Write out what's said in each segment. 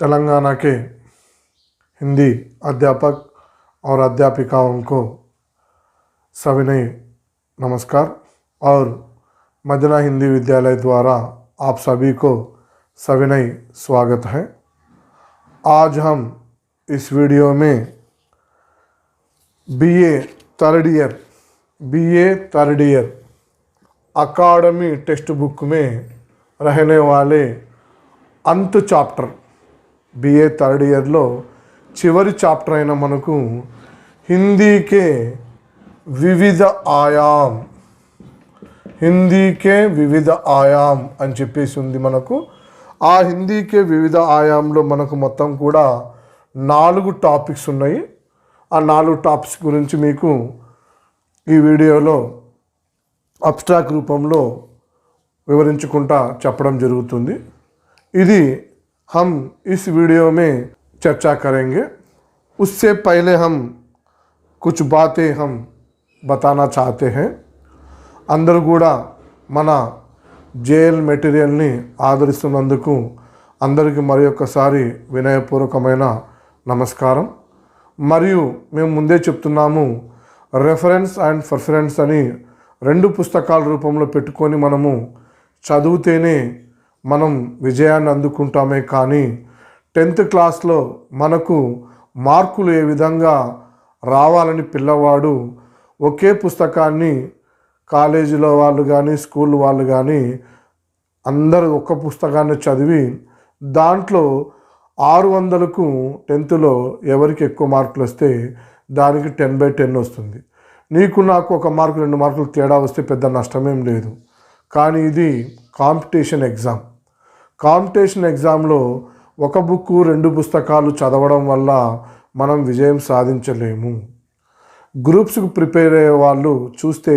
तेलंगाना के हिंदी अध्यापक और अध्यापिकाओं को सविनय नमस्कार और मदीना हिंदी विद्यालय द्वारा आप सभी को सविनय स्वागत है। आज हम इस वीडियो में BA third year academy text book में रहने वाले अंत चाप्टर बीए थर्ड ईयर लो చివరి చాప్టర్ అయిన మనకు హిందీకే వివిధ ఆయామ్ అని చెప్పేసి ఉంది మనకు। ఆ హిందీకే వివిధ ఆయాంలో మనకు మొత్తం కూడా 4 టాపిక్స్ ఉన్నాయి। ఆ 4 టాపిక్స్ గురించి మీకు ఈ వీడియోలో అబ్స్ట్రాక్ట్ రూపంలో వివరించుకుంటా చెప్పడం జరుగుతుంది। ఇది हम इस वीडियो में चर्चा करेंगे। उससे पहले हम कुछ बातें हम बताना चाहते हैं। अंदर కూడా మన జేఎల్ మెటీరియల్ని ఆదరిస్తున్నందుకు అందరికీ మరొకసారి వినయపూర్వకమైన నమస్కారం। మరియు మేము ముందే చెప్తున్నాము, రెఫరెన్స్ అండ్ ప్రిఫరెన్స్ అని 2 పుస్తకాల రూపంలో పెట్టుకొని మనము చదివితేనే మనం విజయాన్ని అందుకుంటామే, కానీ 10th క్లాస్లో మనకు మార్కులు ఏ విధంగా రావాలని పిల్లవాడు ఒకే పుస్తకాన్ని కాలేజీలో వాళ్ళు కానీ స్కూల్ వాళ్ళు కానీ అందరూ ఒక పుస్తకాన్ని చదివి దాంట్లో 600కు 10thలో ఎవరికి ఎక్కువ మార్కులు వస్తే దానికి 10/10 వస్తుంది। నీకు నాకు 1 మార్కు 2 మార్కులు తేడా వస్తే పెద్ద నష్టమేం లేదు, కానీ ఇది కాంపిటీషన్ ఎగ్జామ్లో ఒక బుక్ 2 పుస్తకాలు చదవడం వల్ల మనం విజయం సాధించలేము। గ్రూప్స్కి ప్రిపేర్ అయ్యే వాళ్ళు చూస్తే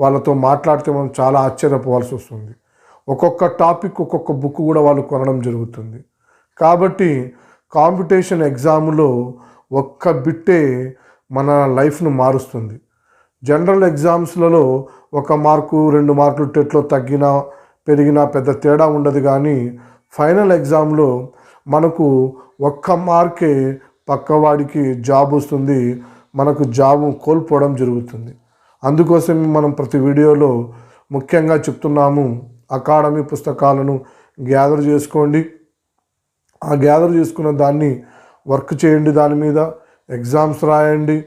వాళ్ళతో మాట్లాడితే మనం చాలా ఆశ్చర్యపోవాల్సి వస్తుంది। ఒక్కొక్క టాపిక్ ఒక్కొక్క బుక్ కూడా వాళ్ళు కొనడం జరుగుతుంది। కాబట్టి కాంపిటీషన్ ఎగ్జామ్లో ఒక్క బిట్టే మన లైఫ్ను మారుస్తుంది। జనరల్ ఎగ్జామ్స్లలో 1 మార్కు 2 మార్కులు టెట్లో తగ్గినా పెరిగినా పెద్ద తేడా ఉండదు, కానీ ఫైనల్ ఎగ్జామ్లో మనకు 1 మార్కే పక్కవాడికి జాబ్ వస్తుంది, మనకు జాబ్ కోల్పోవడం జరుగుతుంది। అందుకోసం మనం ప్రతి వీడియోలో ముఖ్యంగా చెప్తున్నాము, అకాడమీ పుస్తకాలను గ్యాదర్ చేసుకోండి। ఆ గ్యాదర్ చేసుకున్న దాన్ని వర్క్ చేయండి, దాని మీద ఎగ్జామ్స్ రాయండి।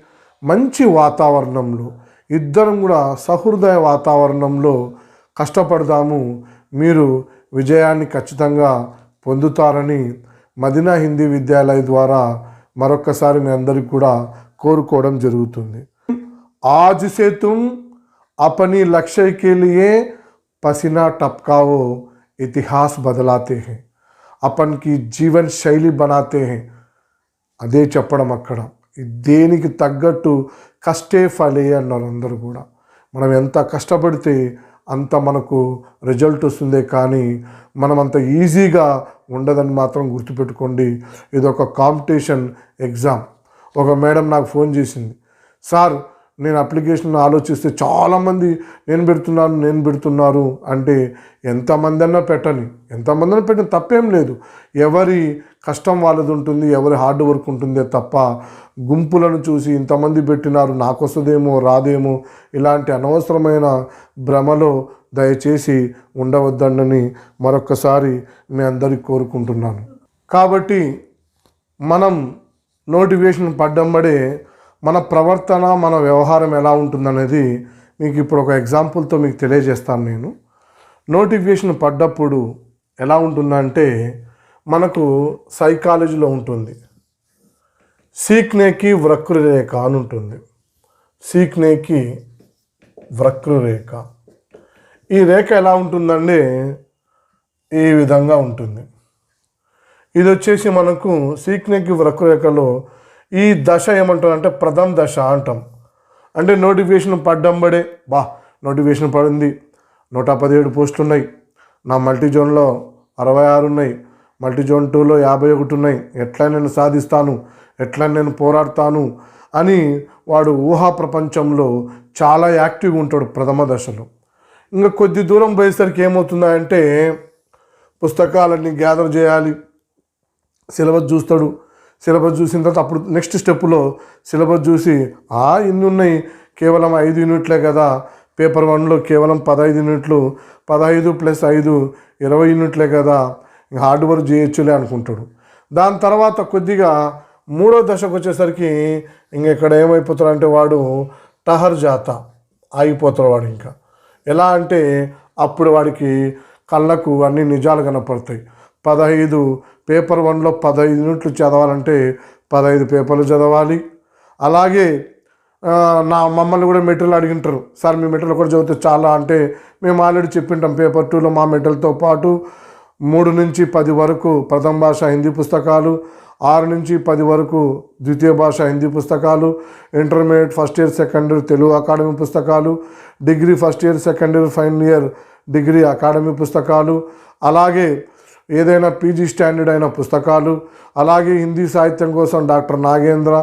మంచి వాతావరణంలో ఇద్దరం కూడా సహృదయ వాతావరణంలో కష్టపడదాము, మీరు విజయాన్ని ఖచ్చితంగా పొందుతారని మదీనా హిందీ విద్యాలయ ద్వారా మరొకసారి మీ అందరికి కూడా కోరుకోవడం జరుగుతుంది। आज से तुम अपनी लक्ष्य के लिए पसीना टपकाओ, इतिहास बदलाते हैं, अपन की जीवन शैली बनाते हैं। అదే చెప్పడం అక్కడ దేనికి తగ్గట్టు కష్టే ఫలే అన్నారు అందరూ కూడా। మనం ఎంత కష్టపడితే అంత మనకు రిజల్ట్ వస్తుందే, కానీ మనం అంత ఈజీగా ఉండదని మాత్రం గుర్తుపెట్టుకోండి। ఇది ఒక కాంపిటీషన్ ఎగ్జామ్। ఒక మేడం నాకు ఫోన్ చేసింది, సార్ నేను అప్లికేషన్ ఆలోచిస్తే చాలామంది నేను పెడుతున్నారు అంటే ఎంతమంది పెట్టిన తప్పేం లేదు। ఎవరి కష్టం వాళ్ళది ఉంటుంది, ఎవరి హార్డ్ వర్క్ ఉంటుందే తప్ప గుంపులను చూసి ఇంతమంది పెట్టినారు నాకు వస్తుందేమో రాదేమో ఇలాంటి అనవసరమైన భ్రమలో దయచేసి ఉండవద్దని మరొకసారి మీ అందరికీ కోరుకుంటున్నాను। కాబట్టి మనం నోటిఫికేషన్ పడ్డంబడే మన ప్రవర్తన మన వ్యవహారం ఎలా ఉంటుందనేది మీకు ఇప్పుడు ఒక ఎగ్జాంపుల్తో మీకు తెలియజేస్తాను నేను। నోటిఫికేషన్ పడ్డప్పుడు ఎలా ఉంటుందంటే మనకు సైకాలజీలో ఉంటుంది, సీక్నేకి వక్రరేఖ అని ఉంటుంది। సీక్నేకి వక్రరేఖ, ఈ రేఖ ఎలా ఉంటుందంటే ఈ విధంగా ఉంటుంది। ఇది వచ్చేసి మనకు సీక్నేకి వక్రరేఖలో ఈ దశ ఏమంటారంటే ప్రథమ దశ అంటాం। అంటే నోటిఫికేషన్ పడ్డంబడే నోటిఫికేషన్ పడింది, 117 పోస్టులు ఉన్నాయి, నా మల్టీ జోన్లో 66 ఉన్నాయి, మల్టీ జోన్ 2లో 51 ఉన్నాయి, ఎట్లా నేను సాధిస్తాను, ఎట్లా నేను పోరాడతాను అని వాడు ఊహా ప్రపంచంలో చాలా యాక్టివ్గా ఉంటాడు ప్రథమ దశలో। ఇంకా కొద్ది దూరం పోయేసరికి ఏమవుతుందంటే పుస్తకాలన్నీ గ్యాదర్ చేయాలి, సిలబస్ చూస్తాడు. సిలబస్ చూసిన తర్వాత అప్పుడు నెక్స్ట్ స్టెప్లో సిలబస్ చూసి ఇన్ని ఉన్నాయి, కేవలం 5 యూనిట్లే కదా, పేపర్ 1లో కేవలం 15 యూనిట్లు, 15 + 5 20 యూనిట్లే కదా, ఇంకా హార్డ్ వర్క్ చేయొచ్చులే అనుకుంటాడు. దాని తర్వాత కొద్దిగా 3వ దశకు వచ్చేసరికి ఇంక ఇక్కడ ఏమైపోతాడంటే వాడు టహర్ జాత ఆగిపోతాడు. వాడు ఇంకా ఎలా అంటే అప్పుడు వాడికి కళ్ళకు అన్ని నిజాలు కనపడతాయి. పేపర్ 1లో 15 యూనిట్లు చదవాలంటే 15 పేపర్లు చదవాలి. అలాగే మమ్మల్ని కూడా మెటీరియల్ అడిగింటారు, సార్ మీ మెటీరియల్ కూడా చదివితే చాలా అంటే మేము ఆల్రెడీ చెప్పింటాం. పేపర్ 2లో మా మెటీరియల్తో పాటు 3 నుంచి 10 వరకు ప్రథమ భాష హిందీ పుస్తకాలు, 6 నుంచి 10 వరకు ద్వితీయ భాష హిందీ పుస్తకాలు, intermediate first year second year Telugu academy పుస్తకాలు, degree first year second year final year degree academy పుస్తకాలు, అలాగే ఏదైనా పీజీ స్టాండర్డ్ అయిన పుస్తకాలు, అలాగే హిందీ సాహిత్యం కోసం డాక్టర్ నాగేంద్ర,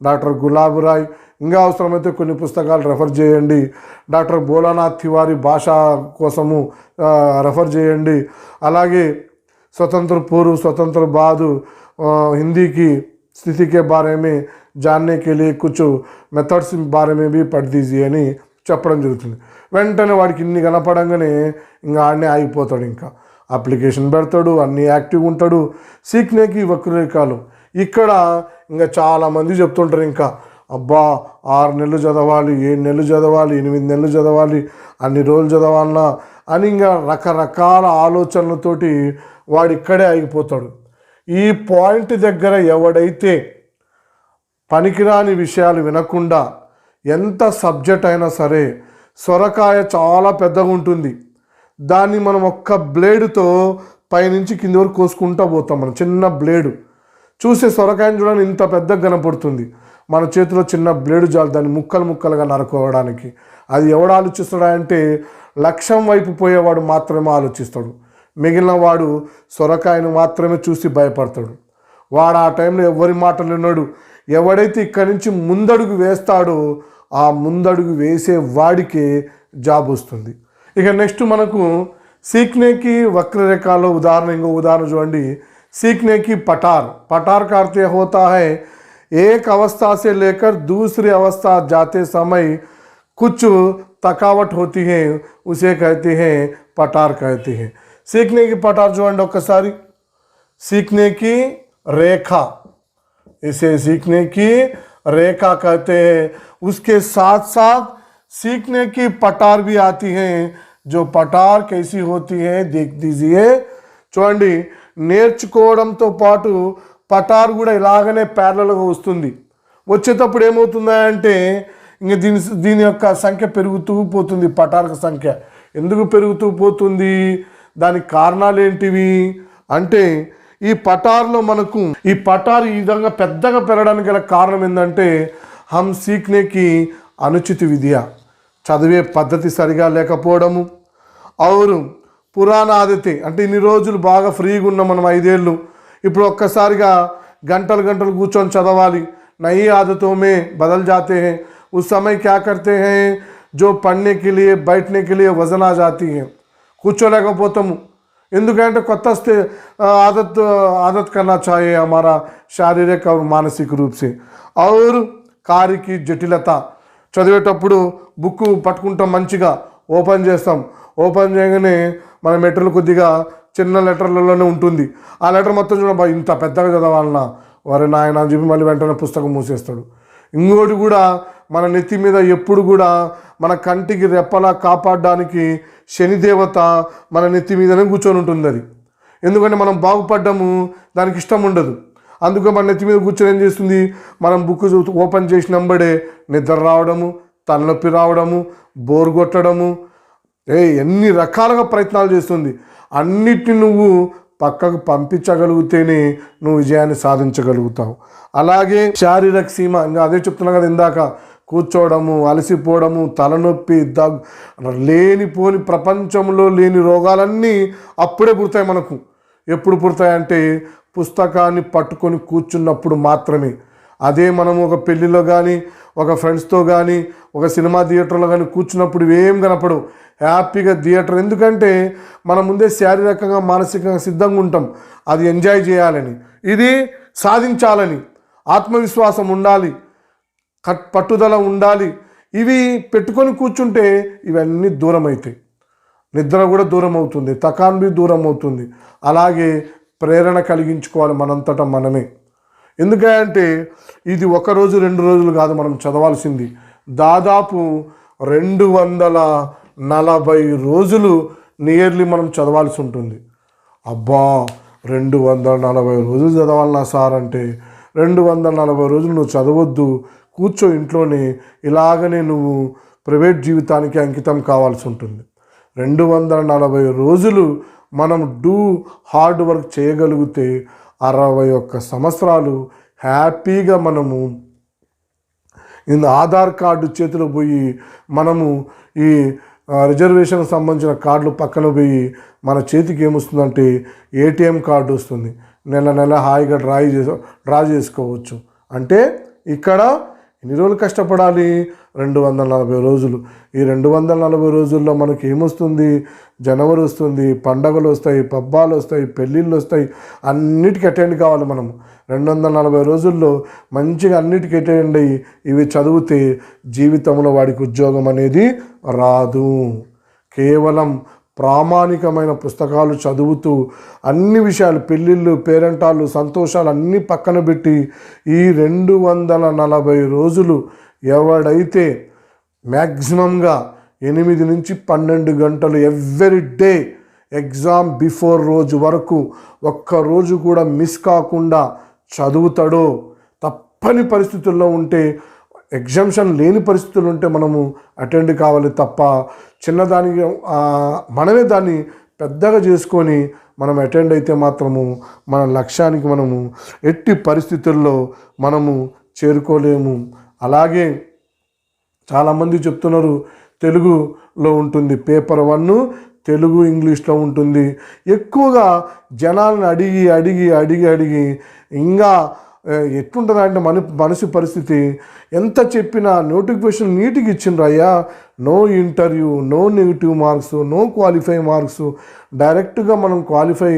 డాక్టర్ గులాబరాయ్, ఇంకా అవసరమైతే కొన్ని పుస్తకాలు రెఫర్ చేయండి, డాక్టర్ భోలానాథ్ తివారీ భాష కోసము రెఫర్ చేయండి, అలాగే स्वतंत्र पूर्व स्वतंत्र बाद हिंदी की स्थिति के बारे में जानने के लिए कुछ మెథడ్స్ బారే में भी పढ़ दीजिए అని చెప్పడం జరుగుతుంది. వెంటనే వాడికి ఇన్ని కనపడంగానే ఇంకా ఆడనే ఆగిపోతాడు. ఇంకా అప్లికేషన్ పెడతాడు, అన్నీ యాక్టివ్గా ఉంటాడు. సీక్నేకి వక్రరేఖలు ఇక్కడ ఇంకా చాలామంది చెప్తుంటారు, ఇంకా అబ్బా 6 నెలలు చదవాలి, 7 నెలలు చదవాలి, 8 నెలలు చదవాలి, అన్ని రోజులు చదవాలన్నా అని ఇంకా రకరకాల ఆలోచనలతోటి వాడు ఇక్కడే ఆగిపోతాడు. ఈ పాయింట్ దగ్గర ఎవడైతే పనికిరాని విషయాలు వినకుండా, ఎంత సబ్జెక్ట్ అయినా సరే, సొరకాయ చాలా పెద్దగా ఉంటుంది, దాన్ని మనం ఒక్క బ్లేడుతో పైనుంచి కింది వరకు కోసుకుంటూ పోతాం. మనం చిన్న బ్లేడు చూసే సొరకాయని చూడడానికి ఇంత పెద్దగా కనపడుతుంది, మన చేతిలో చిన్న బ్లేడు చాలు దాన్ని ముక్కలు ముక్కలుగా నరుకోవడానికి. అది ఎవడు ఆలోచిస్తాడా అంటే లక్ష్యం వైపు పోయేవాడు మాత్రమే ఆలోచిస్తాడు. మిగిలిన వాడు సొరకాయను మాత్రమే చూసి భయపడతాడు. వాడు ఆ టైంలో ఎవరి మాటలు విన్నాడు. ఎవడైతే ఇక్కడి నుంచి ముందడుగు వేస్తాడో ఆ ముందడుగు వేసే వాడికే జాబ్ వస్తుంది. ఇక నెక్స్ట్ మనకు సీక్నేకి వక్రరేఖలో ఇంకో ఉదాహరణ చూడండి. सीखने पठार पठार का अर्थ होता है एक अवस्था से लेकर दूसरी अवस्था जाते समय कुछ थकावट होती है, उसे कहते हैं पठार कहते हैं. सीखने की पठार చూడండి ఒక్కసారి. सीखने की रेखा, इसे सीखने की रेखा कहते हैं. उसके साथ साथ सीखने की पठार भी आती है. जो पठार कैसी होती है देख दीजिए. చూడండి, నేర్చుకోవడంతో పాటు పటార్ కూడా ఇలాగనే ప్యారలల్గా వస్తుంది. వచ్చేటప్పుడు ఏమవుతుందా అంటే ఇంక దీని యొక్క సంఖ్య పెరుగుతూ పోతుంది. పటార్ సంఖ్య ఎందుకు పెరుగుతూ పోతుంది, దానికి కారణాలు ఏంటివి అంటే ఈ పటార్లో మనకు ఈ పటార్ ఈ విధంగా పెద్దగా పెరగడానికి గల కారణం ఏంటంటే హమ్ సీక్నేకి అనుచిత విద్య, చదివే పద్ధతి సరిగా లేకపోవడము. అవును పురాణ ఆదతే అంటే ఇన్ని రోజులు బాగా ఫ్రీగా ఉన్నాం మనం 5 ఏళ్ళు, ఇప్పుడు ఒక్కసారిగా గంటలు గంటలు కూర్చొని చదవాలి. नई आदतों में बदल जाते हैं. उस समय क्या करते हैं, जो पढ़ने के लिए बैठने के लिए वजन आ जाती है. కూర్చోలేకపోతాము ఎందుకంటే కొత్త आदत करना चाहिए हमारा शारीरिक और मानसिक रूप से. और कार्य की जटिलता, చదివేటప్పుడు బుక్ పట్టుకుంటాం, మంచిగా ఓపెన్ చేస్తాం. ఓపెన్ చేయగానే మన మెటీరియల్ కొద్దిగా చిన్న లెటర్లలోనే ఉంటుంది. ఆ లెటర్ మొత్తం చూడ ఇంత పెద్దగా చదవాలన్నా వారి నాయన అని చెప్పి మళ్ళీ వెంటనే పుస్తకం మూసేస్తాడు. ఇంకోటి కూడా మన నెత్తి మీద ఎప్పుడు కూడా మన కంటికి రెప్పలా కాపాడడానికి శనిదేవత మన నెత్తి మీదనే కూర్చొని ఉంటుంది. అది ఎందుకంటే మనం బాగుపడ్డాము దానికి ఇష్టం ఉండదు. అందుకే మన నెత్తి మీద కూర్చొని ఏం చేస్తుంది, మనం బుక్ ఓపెన్ చేసినంబడే నిద్ర రావడము, తలనొప్పి రావడము, బోర్ కొట్టడము, ఎన్ని రకాలుగా ప్రయత్నాలు చేస్తుంది. అన్నిటిని నువ్వు పక్కకు పంపించగలిగితేనే నువ్వు విజయాన్ని సాధించగలుగుతావు. అలాగే శారీరక సీమ, ఇంకా అదే చెప్తున్నా కదా ఇందాక, కూర్చోవడము, అలసిపోవడము, తలనొప్పి, లేనిపోని ప్రపంచంలో లేని రోగాలన్నీ అప్పుడే పుడతాయి మనకు. ఎప్పుడు పుడతాయంటే పుస్తకాన్ని పట్టుకొని కూర్చున్నప్పుడు మాత్రమే. అదే మనం ఒక పెళ్ళిలో కానీ ఒక ఫ్రెండ్స్తో కానీ ఒక సినిమా థియేటర్లో కానీ కూర్చున్నప్పుడు ఏం కనపడవు, హ్యాపీగా థియేటర్. ఎందుకంటే మనం ముందే శారీరకంగా మానసికంగా సిద్ధంగా ఉంటాం అది ఎంజాయ్ చేయాలని, ఇది సాధించాలని, ఆత్మవిశ్వాసం ఉండాలి, పట్టుదల ఉండాలి. ఇవి పెట్టుకొని కూర్చుంటే ఇవన్నీ దూరం అవుతాయి, నిద్ర కూడా దూరం అవుతుంది, థకాన్ బి దూరం అవుతుంది. అలాగే ప్రేరణ కలిగించుకోవాలి మనంతటా మనమే. ఎందుకంటే ఇది 1 రోజు 2 రోజులు కాదు మనం చదవాల్సింది, దాదాపు 240 రోజులు నియర్లీ మనం చదవాల్సి ఉంటుంది. అబ్బా 240 రోజులు చదవాలన్నా సార్ అంటే, 240 రోజులు నువ్వు చదవద్దు, కూర్చో ఇంట్లోనే, ఇలాగనే నువ్వు ప్రైవేట్ జీవితానికి అంకితం కావాల్సి ఉంటుంది. 240 రోజులు మనం హార్డ్ వర్క్ చేయగలిగితే 61 సంవత్సరాలు హ్యాపీగా మనము ఆధార్ కార్డు చేతిలో పోయి మనము ఈ రిజర్వేషన్కి సంబంధించిన కార్డులు పక్కన పోయి మన చేతికి ఏమొస్తుందంటే ఏటీఎం కార్డు వస్తుంది, నెల నెల హాయిగా డ్రా చేసుకోవచ్చు. అంటే ఇక్కడ ఎన్ని రోజులు కష్టపడాలి? 240 రోజులు. ఈ 240 రోజుల్లో మనకి ఏమొస్తుంది? జనవరి వస్తుంది, పండగలు వస్తాయి, పబ్బాలు వస్తాయి, పెళ్ళిళ్ళు వస్తాయి, అన్నిటికీ అటెండ్ కావాలి మనం. 240 రోజుల్లో మంచిగా అన్నిటికీ అటెండ్ అయ్యి ఇవి చదివితే జీవితంలో వాడికి ఉద్యోగం అనేది రాదు. కేవలం ప్రామాణికమైన పుస్తకాలు చదువుతూ అన్ని విషయాలు, పెళ్ళిళ్ళు, పేరెంటాలు, సంతోషాలు అన్నీ పక్కన పెట్టి ఈ 240 రోజులు ఎవడైతే మ్యాక్సిమంగా 8 నుంచి 12 గంటలు ఎవ్రీ డే ఎగ్జామ్ బిఫోర్ రోజు వరకు ఒక్కరోజు కూడా మిస్ కాకుండా చదువుతాడో, తప్పని పరిస్థితుల్లో ఉంటే, ఎగ్జామ్షన్ లేని పరిస్థితులు ఉంటే మనము అటెండ్ కావాలి తప్ప చిన్నదానికి మనమే దాన్ని పెద్దగా చేసుకొని మనం అటెండ్ అయితే మాత్రము మన లక్ష్యానికి మనము ఎట్టి పరిస్థితుల్లో మనము చేరుకోలేము. అలాగే చాలామంది చెప్తున్నారు తెలుగులో ఉంటుంది పేపర్ 1, తెలుగు ఇంగ్లీష్లో ఉంటుంది. ఎక్కువగా జనాలను అడిగి ఇంకా ఎట్లుంటుంది అంటే మనసు పరిస్థితి, ఎంత చెప్పినా నోటిఫికేషన్ నీట్గా ఇచ్చిండ్రయ్యా, no interview, no negative marks, no qualify marks, డైరెక్ట్గా మనం క్వాలిఫై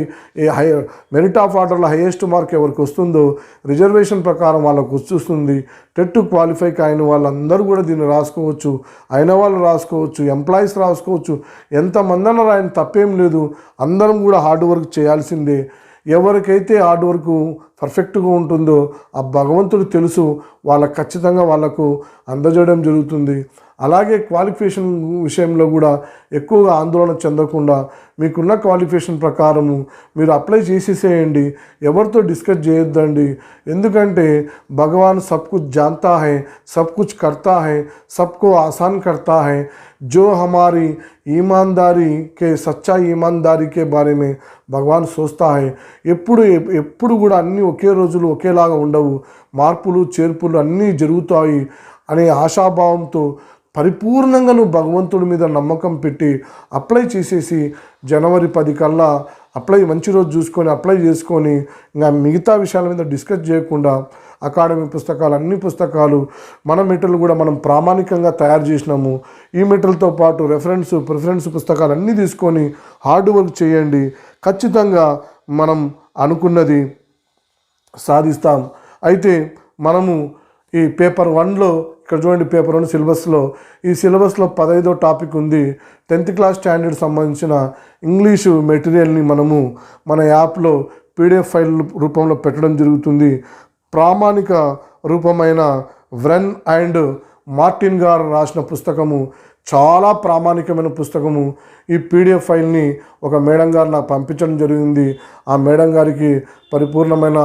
మెరిట్ ఆఫ్ ఆర్డర్లో హైయెస్ట్ మార్క్ ఎవరికి వస్తుందో రిజర్వేషన్ ప్రకారం వాళ్ళకు వస్తుంది. టెట్ క్వాలిఫై కాని వాళ్ళందరూ కూడా దీన్ని రాసుకోవచ్చు, అయిన వాళ్ళు రాసుకోవచ్చు, ఎంప్లాయీస్ రాసుకోవచ్చు, ఎంతమంది అన్న రాయని తప్పేం లేదు. అందరం కూడా హార్డ్ వర్క్ చేయాల్సిందే. ఎవరికైతే హార్డ్ వర్క్ పర్ఫెక్ట్గా ఉంటుందో ఆ భగవంతుడు తెలుసు, వాళ్ళకు ఖచ్చితంగా వాళ్ళకు అందజేయడం జరుగుతుంది. అలాగే క్వాలిఫికేషన్ విషయంలో కూడా ఎక్కువగా ఆందోళన చెందకుండా మీకున్న క్వాలిఫికేషన్ ప్రకారము మీరు అప్లై చేసేసేయండి, ఎవరితో డిస్కస్ చేయొద్దండి. ఎందుకంటే భగవాన్ సబ్ కుచ్ జాన్తా హై, సబ్ కుచ్ కర్తా హై, సబ్కో ఆసాన్ కర్తా హై. जो हमारी ईमानदारी के सच्चा ईमानदारी के बारे में భగవాన్ సోస్తా హై. ఎప్పుడు కూడా అన్నీ ఒకే రోజులు ఒకేలాగా ఉండవు, మార్పులు చేర్పులు అన్నీ జరుగుతాయి అనే ఆశాభావంతో పరిపూర్ణంగా నువ్వు భగవంతుడి మీద నమ్మకం పెట్టి అప్లై చేసేసి జనవరి 10 కల్లా మంచి రోజు చూసుకొని అప్లై చేసుకొని ఇంకా మిగతా విషయాల మీద డిస్కస్ చేయకుండా అకాడమీ పుస్తకాలు, అన్ని పుస్తకాలు, మన మెటీరియల్ కూడా మనం ప్రామాణికంగా తయారు చేసినాము. ఈ మెటీరియల్తో పాటు ప్రిఫరెన్స్ పుస్తకాలు అన్నీ తీసుకొని హార్డ్ వర్క్ చేయండి. ఖచ్చితంగా మనం అనుకున్నది సాధిస్తాం. అయితే మనము ఈ పేపర్ 1లో ఇక్కడ చూడండి, పేపర్ 1 సిలబస్లో, ఈ సిలబస్లో 15వ టాపిక్ ఉంది. 10th క్లాస్ స్టాండర్డ్ సంబంధించిన ఇంగ్లీషు మెటీరియల్ని మనము మన యాప్లో పీడిఎఫ్ ఫైల్ రూపంలో పెట్టడం జరుగుతుంది. ప్రామాణిక రూపమైన వ్రెన్ అండ్ మార్టిన్ గారు రాసిన పుస్తకము, చాలా ప్రామాణికమైన పుస్తకము. ఈ పీడిఎఫ్ ఫైల్ని ఒక మేడం గారు నాకు పంపించడం జరిగింది. ఆ మేడం గారికి పరిపూర్ణమైన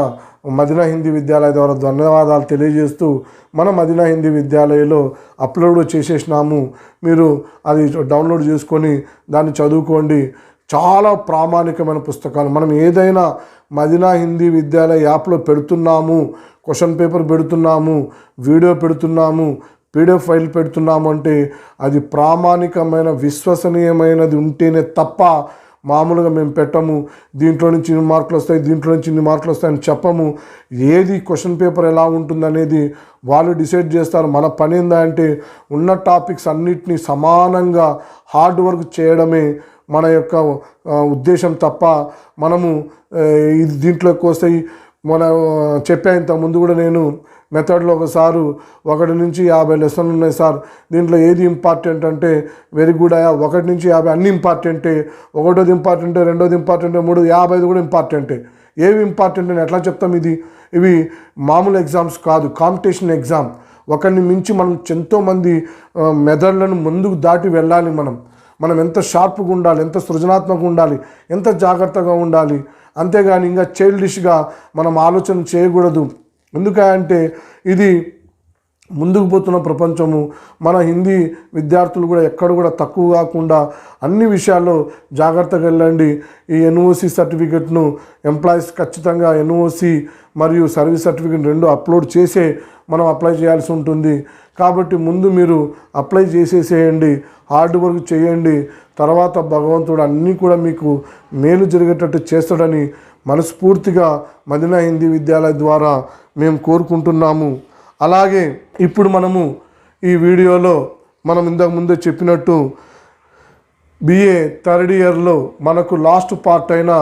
మదీనా హిందీ విద్యాలయ ద్వారా ధన్యవాదాలు తెలియజేస్తూ, మన మదీనా హిందీ విద్యాలయంలో అప్లోడ్ చేసేసినాము, మీరు అది డౌన్లోడ్ చేసుకొని దాన్ని చదువుకోండి. చాలా ప్రామాణికమైన పుస్తకాలు. మనం ఏదైనా మదీనా హిందీ విద్యాలయ యాప్లో పెడుతున్నాము, క్వశ్చన్ పేపర్ పెడుతున్నాము, వీడియో పెడుతున్నాము, పీడిఎఫ్ ఫైల్ పెడుతున్నాము అంటే అది ప్రామాణికమైన విశ్వసనీయమైనది ఉంటేనే తప్ప మామూలుగా మేము పెట్టము, దీంట్లో నుంచి ఇన్ని మార్కులు వస్తాయి, దీంట్లో నుంచి ఇన్ని మార్కులు వస్తాయని చెప్పము. ఏది క్వశ్చన్ పేపర్ ఎలా ఉంటుందనేది వాళ్ళు డిసైడ్ చేస్తారు. మన పని ఏంటంటే ఉన్న టాపిక్స్ అన్నిటినీ సమానంగా హార్డ్ వర్క్ చేయడమే మన యొక్క ఉద్దేశం తప్ప మనము ఇది దీంట్లోకి వస్తాయి. మన చెప్పేంత ముందు కూడా నేను మెథడ్లో ఒకసారి 1 నుంచి 50 లెసన్లు ఉన్నాయి సార్, దీంట్లో ఏది ఇంపార్టెంట్ అంటే వెరీ గుడ్ అయ్యా, 1 నుంచి 50 అన్నీ ఇంపార్టెంటే, 1వది ఇంపార్టెంటే, 2వది ఇంపార్టెంటే, 3, 55 కూడా ఇంపార్టెంటే. ఏవి ఇంపార్టెంట్ అని ఎట్లా చెప్తాం? ఇవి మామూలు ఎగ్జామ్స్ కాదు, కాంపిటీషన్ ఎగ్జామ్. ఒకరిని మించి మనం ఎంతోమంది మెథడ్లను ముందుకు దాటి వెళ్ళాలి. మనం ఎంత షార్ప్గా ఉండాలి, ఎంత సృజనాత్మకంగా ఉండాలి, ఎంత జాగ్రత్తగా ఉండాలి. అంతేగాని ఇంకా చైల్డిష్గా మనం ఆలోచన చేయకూడదు. ఎందుకంటే ఇది ముందుకు పోతున్న ప్రపంచము. మన హిందీ విద్యార్థులు కూడా ఎక్కడ కూడా తక్కువ కాకుండా అన్ని విషయాల్లో జాగ్రత్తగా వెళ్ళండి. ఈ ఎన్ఓసి సర్టిఫికెట్ను ఎంప్లాయీస్ ఖచ్చితంగా ఎన్ఓసి మరియు సర్వీస్ సర్టిఫికెట్ 2 అప్లోడ్ చేసే మనం అప్లై చేయాల్సి ఉంటుంది. కాబట్టి ముందు మీరు అప్లై చేసేసేయండి, హార్డ్ వర్క్ చేయండి. తర్వాత భగవంతుడు అన్నీ కూడా మీకు మేలు జరిగేటట్టు చేస్తాడని మనస్ఫూర్తిగా మదీనా హిందీ విద్యాలయ ద్వారా మేము కోరుకుంటున్నాము. అలాగే ఇప్పుడు మనము ఈ వీడియోలో మనం ఇంతకు ముందే చెప్పినట్టు BA థర్డ్ ఇయర్లో మనకు లాస్ట్ పార్ట్ అయిన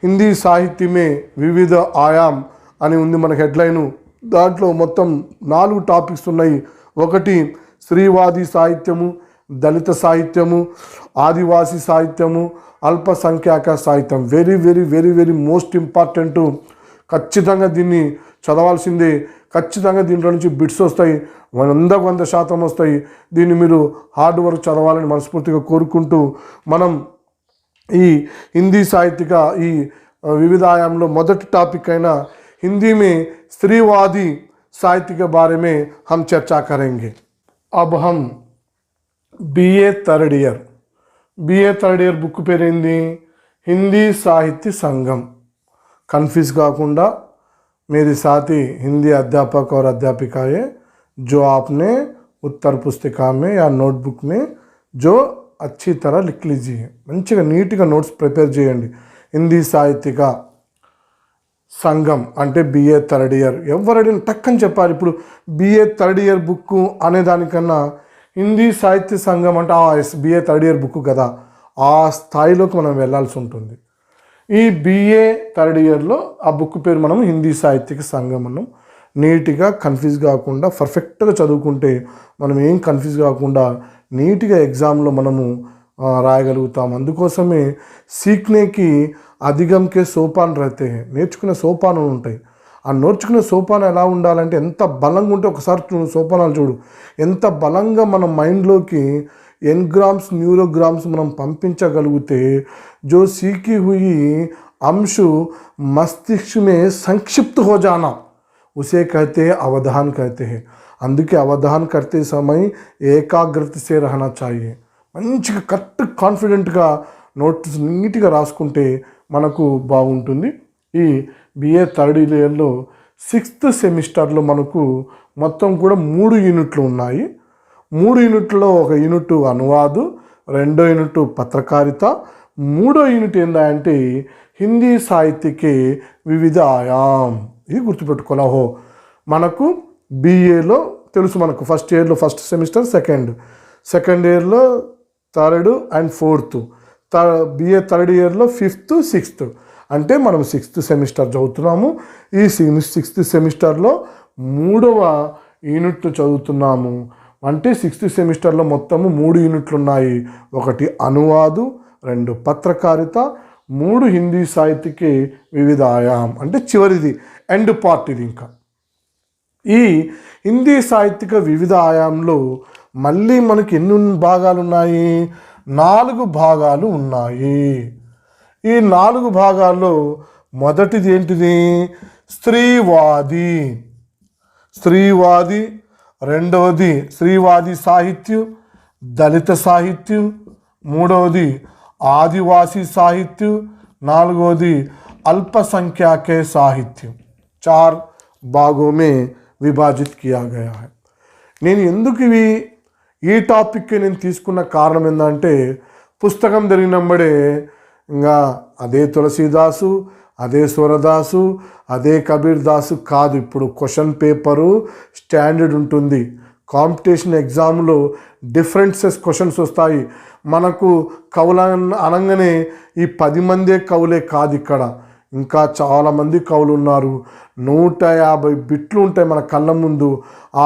హిందీ సాహిత్యమే వివిధ ఆయామ్ అని ఉంది మన హెడ్లైను. దాంట్లో మొత్తం 4 టాపిక్స్ ఉన్నాయి. ఒకటి స్త్రీవాది సాహిత్యము, దళిత సాహిత్యము, ఆదివాసీ సాహిత్యము, అల్పసంఖ్యాక సాహిత్యం. Very very very very most important. ఖచ్చితంగా దీన్ని చదవాల్సిందే. ఖచ్చితంగా దీంట్లో నుంచి బిట్స్ వస్తాయి, 100% వస్తాయి. దీన్ని మీరు హార్డ్ వర్క్ చదవాలని మనస్ఫూర్తిగా కోరుకుంటూ మనం ఈ హిందీ సాహిత్యక ఈ వివిధ ఆయాంలో మొదటి టాపిక్ అయిన हिंदी में स्त्रीवादी साहित्य के बारे में हम चर्चा करेंगे. अब हम BA थर्ड ईयर बुक पेरेंदी हिंदी साहित्य संगम. कन्फ्यूज काकुंडा मेरे साथी हिंदी अध्यापक और अध्यापिकाएं जो आपने उत्तर पुस्तिका में या नोटबुक में जो अच्छी तरह लिख लीजिए. మంచిగా నీట్గా నోట్స్ ప్రిపేర్ చేయండి. హిందీ సాహిత్యక సంఘం అంటే BA థర్డ్ ఇయర్. ఎవరైనా టక్కని చెప్పాలి. ఇప్పుడు BA థర్డ్ ఇయర్ బుక్ అనేదానికన్నా హిందీ సాహిత్య సంఘం అంటే BA థర్డ్ ఇయర్ బుక్ కదా, ఆ స్థాయిలోకి మనం వెళ్ళాల్సి ఉంటుంది. ఈ BA థర్డ్ ఇయర్లో ఆ బుక్ పేరు మనం హిందీ సాహిత్యక సంఘం అన్నాం. నీట్గా కన్ఫ్యూజ్ కాకుండా పర్ఫెక్ట్గా చదువుకుంటే మనం ఏం కన్ఫ్యూజ్ కాకుండా నీట్గా ఎగ్జామ్లో మనము రాయగలుగుతాం. అందుకోసమే సీక్నేకి అధిగంకే సోపాన్ రహతే హై. నేర్చుకునే సోపానం ఉంటాయి. ఆ నేర్చుకునే సోపానం ఎలా ఉండాలంటే ఎంత బలంగా ఉంటే ఒకసారి సోపానాలు చూడు, ఎంత బలంగా మన మైండ్లోకి ఎన్గ్రామ్స్ న్యూరోగ్రామ్స్ మనం పంపించగలిగితే जो सीखी हुई अंश मस्तिष्क में संक्षिप्त हो जाना उसे कहते हैं अवधान कहते हैं. అందుకే అవధాన్ करते समय ఏకాగ్రత से रहना चाहिए. మంచిగా కరెక్ట్ కాన్ఫిడెంట్గా నోట్స్ నీట్గా రాసుకుంటే మనకు బాగుంటుంది. ఈ BA థర్డ్ ఇయర్లో 6th సెమిస్టర్లో మనకు మొత్తం కూడా 3 యూనిట్లు ఉన్నాయి. 3 యూనిట్లో ఒక యూనిట్ అనువాదు, 2వ యూనిట్ పత్రకారిత, 3వ యూనిట్ ఏంటంటే హిందీ సాహిత్యకే వివిధ ఆయామ్. ఇది గుర్తుపెట్టుకోవాలో. మనకు BAలో తెలుసు, మనకు ఫస్ట్ ఇయర్లో ఫస్ట్ సెమిస్టర్, సెకండ్ ఇయర్లో 3rd and 4th, BA third ఇయర్లో 5th 6th. అంటే మనం 6th సెమిస్టర్ చదువుతున్నాము. ఈ 6th సెమిస్టర్లో 3వ యూనిట్ చదువుతున్నాము. అంటే 6th సెమిస్టర్లో మొత్తము 3 యూనిట్లు ఉన్నాయి. 1 అనువాదు, 2 పత్రకారిత, 3 హిందీ సాహిత్యకి వివిధ ఆయామ్. అంటే చివరిది ఎండ్ పార్ట్ ఇది. ఇంకా ఈ హిందీ సాహిత్యక వివిధ ఆయాంలో మళ్ళీ మనకి ఎన్ని భాగాలు ఉన్నాయి? 4 భాగాలు ఉన్నాయి. ఈ 4 భాగాల్లో మొదటిది ఏంటిది? స్త్రీవాది, రెండవది స్త్రీవాది సాహిత్యం, దళిత సాహిత్యం, 3వది ఆదివాसी సాహిత్యం, 4వది अल्पसंख्याके साहित्य. 4 भागों में विभाजित किया गया है. నేను ఎందుకు ఈ టాపిక్ నేను తీసుకున్న కారణం ఏంటంటే పుస్తకం తిరిగినమ్మడే ఇంకా అదే తులసీదాసు, అదే సూరదాసు, అదే కబీర్ దాసు కాదు. ఇప్పుడు క్వశ్చన్ పేపరు స్టాండర్డ్ ఉంటుంది. కాంపిటీషన్ ఎగ్జామ్లో డిఫరెన్సెస్ క్వశ్చన్స్ వస్తాయి. మనకు కవుల అనగానే ఈ 10 మందే కవులే కాదు, ఇక్కడ ఇంకా చాలామంది కవులు ఉన్నారు. 150 బిట్లు ఉంటాయి మన కళ్ళ ముందు.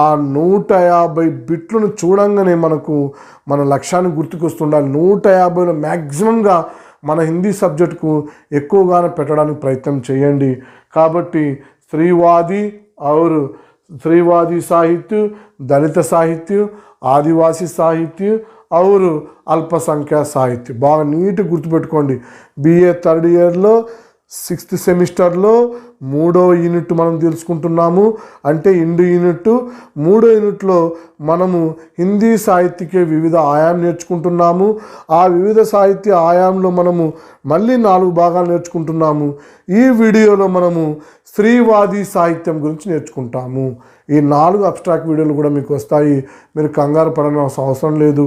ఆ 150 బిట్లను చూడంగానే మనకు మన లక్ష్యాన్ని గుర్తుకొస్తుండాలి. 150లో మ్యాక్సిమంగా మన హిందీ సబ్జెక్టుకు ఎక్కువగానే పెట్టడానికి ప్రయత్నం చేయండి. కాబట్టి स्त्रीवादी साहित्य, दलित साहित्य, आदिवासी साहित्य और अल्पसंख्या साहित्य బాగా నీట్ గుర్తుపెట్టుకోండి. BA థర్డ్ ఇయర్లో 6th సెమిస్టర్లో 3వ యూనిట్ మనం తెలుసుకుంటున్నాము. అంటే ఇండు యూనిట్ 3వ యూనిట్లో మనము హిందీ సాహిత్యకే వివిధ ఆయాం నేర్చుకుంటున్నాము. ఆ వివిధ సాహిత్య ఆయాంలో మనము మళ్ళీ 4 భాగాలు నేర్చుకుంటున్నాము. ఈ వీడియోలో మనము స్త్రీవాది సాహిత్యం గురించి నేర్చుకుంటాము. ఈ 4 అబ్స్ట్రాక్ట్ వీడియోలు కూడా మీకు వస్తాయి, మీరు కంగారు పడాల్సిన అవసరం లేదు.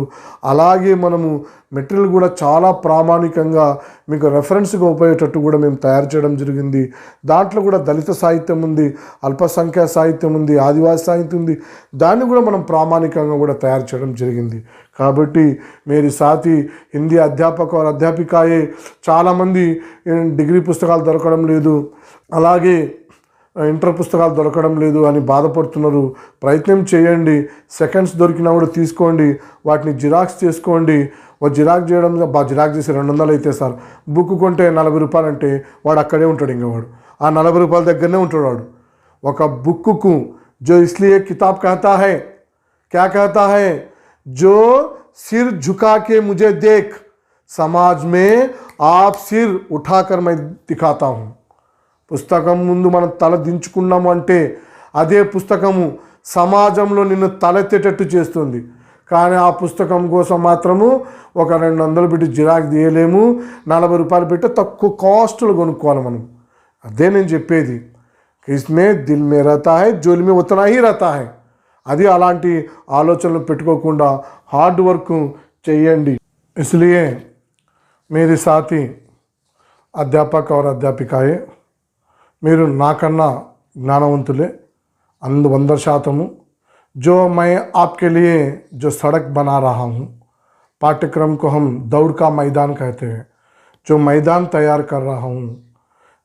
అలాగే మనము మెటీరియల్ కూడా చాలా ప్రామాణికంగా మీకు రెఫరెన్స్గా ఉపయోగేటట్టు కూడా మేము తయారు చేయడం జరిగింది. దాంట్లో కూడా దళిత సాహిత్యం ఉంది, అల్పసంఖ్యా సాహిత్యం ఉంది, ఆదివాసి సాహిత్యం ఉంది. దాన్ని కూడా మనం ప్రామాణికంగా కూడా తయారు చేయడం జరిగింది. కాబట్టి मेरी साथी हिंदी अध्यापक और अध्यापिकाएं చాలామంది డిగ్రీ పుస్తకాలు దొరకడం లేదు, అలాగే ఇంటర్ పుస్తకాలు దొరకడం లేదు అని బాధపడుతున్నారు. ప్రయత్నం చేయండి. సెకండ్స్ దొరికినా కూడా తీసుకోండి, వాటిని జిరాక్స్ చేసుకోండి. జిరాక్స్ చేయడం జిరాక్స్ చేసి 200 అయితే సార్, బుక్ కొంటే 40 రూపాయలు అంటే వాడు అక్కడే ఉంటాడు. ఇంకా వాడు ఆ 40 రూపాయల దగ్గరనే ఉంటాడు. వాడు ఒక బుక్కు जो इसलिए किताब कहता है, क्या कहता है, जो सिर झुका के मुझे देख, समाज में आप सिर उठाकर मैं दिखाता हूँ. పుస్తకం ముందు మనం తల దించుకున్నాము అంటే అదే పుస్తకము సమాజంలో నిన్ను తలెత్తేటట్టు చేస్తుంది. కానీ ఆ పుస్తకం కోసం మాత్రము ఒక 200 పెట్టి జిరాక్స్ తీయలేము, 40 రూపాయలు పెట్టి తక్కువ కాస్ట్లో కొనుక్కోవాలి మనం. అదే నేను చెప్పేది. కిస్మే దిల్ మే రహతా హై, జోలి మే ఉతనా హీ రహతా హై. అది అలాంటి ఆలోచనలు పెట్టుకోకుండా హార్డ్ వర్క్ చేయండి. इसलिए मेरे साथी अध्यापक और अध्यापिकाएं, మీరు నాకన్నా జ్ఞానవంతులే 100%. जो मैं आपके लिए जो सड़क बना रहा हूँ, पाठ्यक्रम को हम दौड़ का मैदान कहते हैं. जो मैदान तैयार कर रहा हूँ,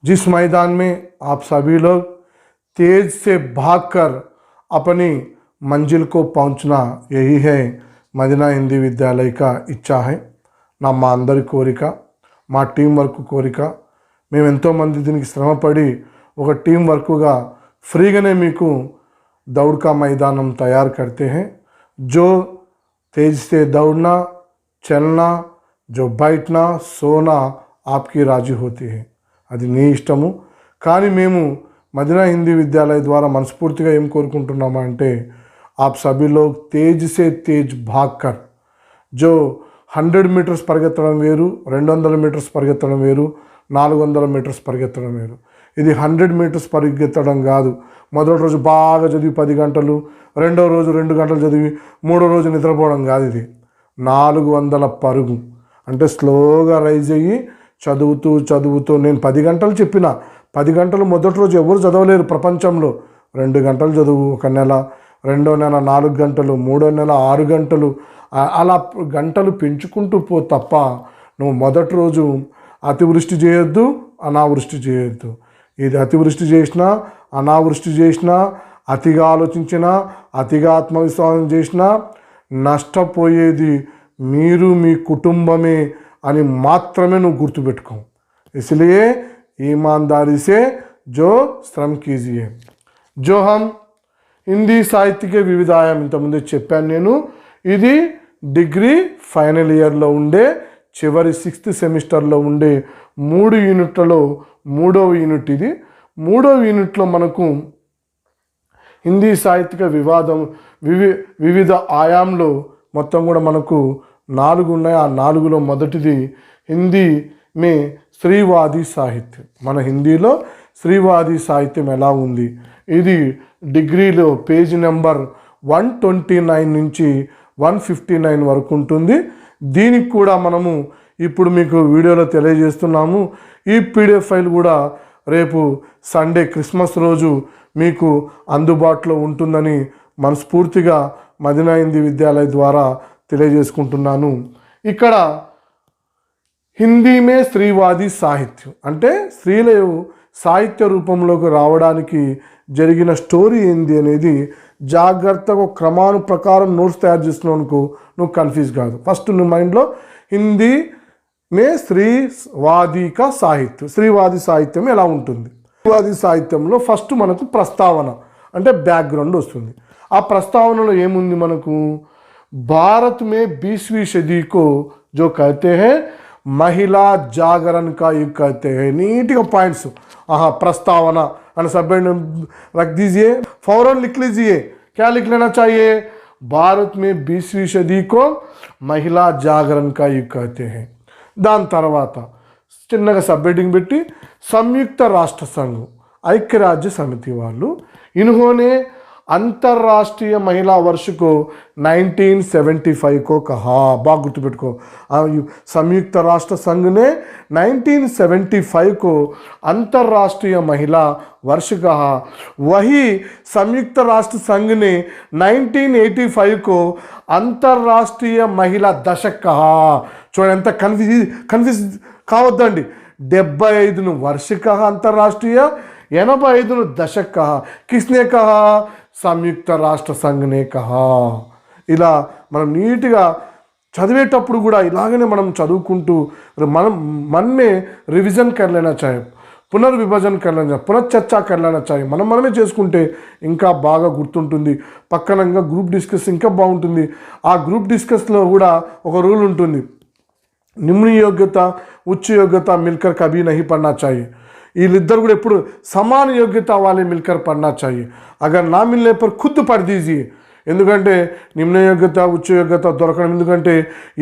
जिस मैदान में आप सभी लोग तेज से भागकर अपनी मंजिल को पहुँचना, यही है మదీనా హిందీ విద్యాలయ का ఇచ్చా है. మా అందరి కోరిక, మా టీం వర్క్ కోరిక. మేము ఎంతోమంది దీనికి శ్రమపడి ఒక టీం వర్క్గా ఫ్రీగానే మీకు दौड़ का मैदान हम तैयार करते हैं. जो तेज से दौड़ना, चलना, जो बैठना, सोना आपकी राजी होती है, అది నీ ఇష్టము. కానీ మేము మదీనా హిందీ విద్యాలయ ద్వారా మనస్ఫూర్తిగా ఏం కోరుకుంటున్నామా అంటే, आप सभी लोग तेज से तेज भागकर, जो 100 మీటర్స్ పరిగెత్తడం వేరు, 200 మీటర్స్ పరిగెత్తడం వేరు, 400 మీటర్స్ పరిగెత్తడం వేరు. ఇది 100 మీటర్స్ పరిగెత్తడం కాదు. మొదటి రోజు బాగా చదివి 10 గంటలు, రెండో రోజు 2 గంటలు చదివి, మూడో రోజు నిద్రపోవడం కాదు. ఇది 400 పరుగు. అంటే స్లోగా రైజ్ అయ్యి చదువుతూ నేను 10 గంటలు చెప్పిన, 10 గంటలు మొదటి రోజు ఎవరు చదవలేరు ప్రపంచంలో. 2 గంటలు చదువు ఒక నెల, రెండో నెల 4 గంటలు, మూడో నెల 6 గంటలు, అలా గంటలు పెంచుకుంటూ పో తప్ప నువ్వు మొదటి రోజు అతివృష్టి చేయొద్దు, అనావృష్టి చేయొద్దు. ఇది అతివృష్టి చేసినా, అనావృష్టి చేసినా, అతిగా ఆలోచించినా, అతిగా ఆత్మవిశ్వాసం చేసినా నష్టపోయేది మీరు, మీ కుటుంబమే అని మాత్రమే నువ్వు గుర్తుపెట్టుకో. इसलिए ईमानदारी से जो श्रम कीजिए. जो हम హిందీ సాహిత్యకే వివిధ ఆయాం ఇంతకుముందే చెప్పాను నేను. ఇది డిగ్రీ ఫైనల్ ఇయర్లో ఉండే చివరి 6th సెమిస్టర్లో ఉండే 3 యూనిట్లలో 3వ యూనిట్ ఇది. 3వ యూనిట్లో మనకు హిందీ సాహిత్యక వివిధ ఆయాంలో మొత్తం కూడా మనకు 4 ఉన్నాయి. ఆ 4లో మొదటిది హిందీ మే స్త్రీవాది సాహిత్యం. మన హిందీలో స్త్రీవాది సాహిత్యం ఎలా ఉంది, ఇది డిగ్రీలో పేజ్ నెంబర్ 129 నుంచి 159 వరకు ఉంటుంది. దీనికి కూడా మనము ఇప్పుడు మీకు వీడియోలో తెలియజేస్తున్నాము. ఈ పీడిఎఫ్ ఫైల్ కూడా రేపు సండే క్రిస్మస్ రోజు మీకు అందుబాటులో ఉంటుందని మనస్ఫూర్తిగా మదీనా హిందీ విద్యాలయ ద్వారా తెలియజేసుకుంటున్నాను. ఇక్కడ హిందీ మే స్త్రీవాది సాహిత్యం అంటే స్త్రీల సాహిత్య రూపంలోకి రావడానికి జరిగిన స్టోరీ ఏంది అనేది జాగ్రత్తగా క్రమాను ప్రకారం నోట్స్ తయారు చేస్తున్నావు అనుకో, నువ్వు కన్ఫ్యూజ్ కాదు. ఫస్ట్ నువ్వు మైండ్లో హిందీ మే స్త్రీవాది కా సాహిత్యం, స్త్రీవాది సాహిత్యం ఎలా ఉంటుంది. స్త్రీవాది సాహిత్యంలో ఫస్ట్ మనకు ప్రస్తావన అంటే బ్యాక్గ్రౌండ్ వస్తుంది. ఆ ప్రస్తావనలో ఏముంది మనకు, భారత్ మే 20वीं सदी को जो कहते हैं महिला जागरण का युग कहते हैं. नीट पॉइंट्स प्रस्तावना और सब रख दीजिए, फौरन लिख लीजिए. क्या लिख लेना चाहिए, भारत में 20वीं सदी को महिला जागरण का युग कहते हैं. दान తర్వాత చిన్నగా సబ్హెడింగ్ పెట్టి సంయుక్త రాష్ట్ర సంఘం ఐక్యరాజ్య సమితి వాళ్ళు इन्होंने अंतर्राष्ट्रीय महिला वर्ष को 1975 को कहा. बाग गुर्तुपेट्टुको, संयुक्त राष्ट्र संघ ने 1975 को अंतर्राष्ट्रीय महिला वर्ष कहा. वही संयुक्त राष्ट्र संघ ने 1985 को अंतर्राष्ट्रीय महिला दशक कहा. చూడండి ఎంత కన్ఫ్యూజ్ కావద్దండి. 75 वर्ष कहा अंतर्राष्ट्रीय, 85 दशक कहा. किसने कहा, संयुक्त राष्ट्र संघ ने कहा. ఇలా మనం నీట్గా చదివేటప్పుడు కూడా ఇలాగనే మనం చదువుకుంటూ మనం మనమే రివిజన్ कर लेना चाहिए, పునర్విభజన कर लेना चाहिए, పునశ్చర్చ कर लेना चाहिए. మనమే చేసుకుంటే ఇంకా బాగా గుర్తుంటుంది. పక్కనంగా గ్రూప్ డిస్కస్ ఇంకా బాగుంటుంది. ఆ గ్రూప్ డిస్కస్లో కూడా ఒక రూల్ ఉంటుంది, निम्न योग्यता उच्च योग्यता मिलकर कभी नहीं पढ़ना चाहिए. వీళ్ళిద్దరు కూడా ఎప్పుడు సమాన యోగ్యత వాళ్ళే మిల్కర్ పढ़ना चाहिए. अगर ना मिलने पर खुद पढ़ दीजिए. ఎందుకంటే నిమ్న యోగ్యత ఉచ్చ యోగ్యత దొరకడం, ఎందుకంటే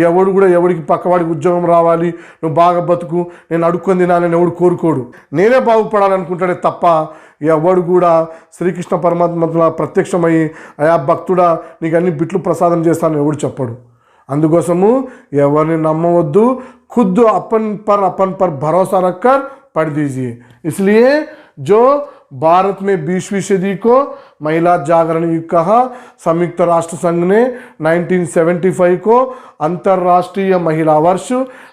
ఎవడు కూడా ఎవడికి పక్కవాడికి ఉద్యోగం రావాలి, నువ్వు బాగా బతుకు, నేను అడుక్కొని తినాలని ఎవడు కోరుకోడు. నేనే బాగుపడాలనుకుంటాడే తప్ప ఎవడు కూడా శ్రీకృష్ణ పరమాత్మ ప్రత్యక్షమయ్యి అయా భక్తుడా నీకు అన్ని బిట్లు ప్రసాదం చేస్తానని ఎవడు చెప్పడు. అందుకోసము ఎవరిని నమ్మవద్దు. खुद अपन पर भरोसा रखकर पढ़ दीजिए. इसलिए जो भारत में 20वीं सदी को महिला जागरण युग कहा, संयुक्त राष्ट्र संघ ने 1975 को अंतर्राष्ट्रीय महिला वर्ष,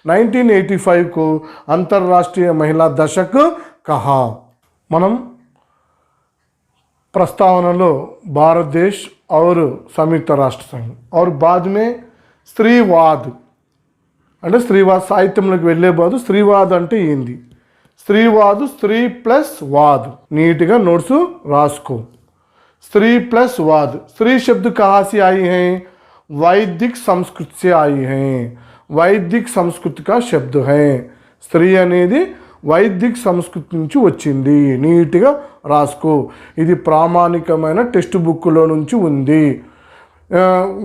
1985 को अंतर्राष्ट्रीय महिला दशक कहा. మనం ప్రస్తావనలో భారతదేశ్ और संयुक्त राष्ट्र संघ और बाद में స్త్రీవాద్ అంటే స్త్రీవాద్ సాహిత్యంలోకి వెళ్ళే బాదు స్త్రీవాద్ అంటే ఏంది, స్త్రీవాదు స్త్రీ ప్లస్ वाद. नीटगा नोट्स रास्को. स्त्री प्लस वाद, स्त्री शब्द कहाँ से आई हैं, वैदिक संस्कृत से आई हैं. वैदिक संस्कृत का शब्द है. स्त्री అనేది వైదిక్ సంస్కృతి నుంచి వచ్చింది. నీట్గా రాసుకో. ఇది ప్రామాణికమైన టెక్స్ట్ బుక్లో నుంచి ఉంది.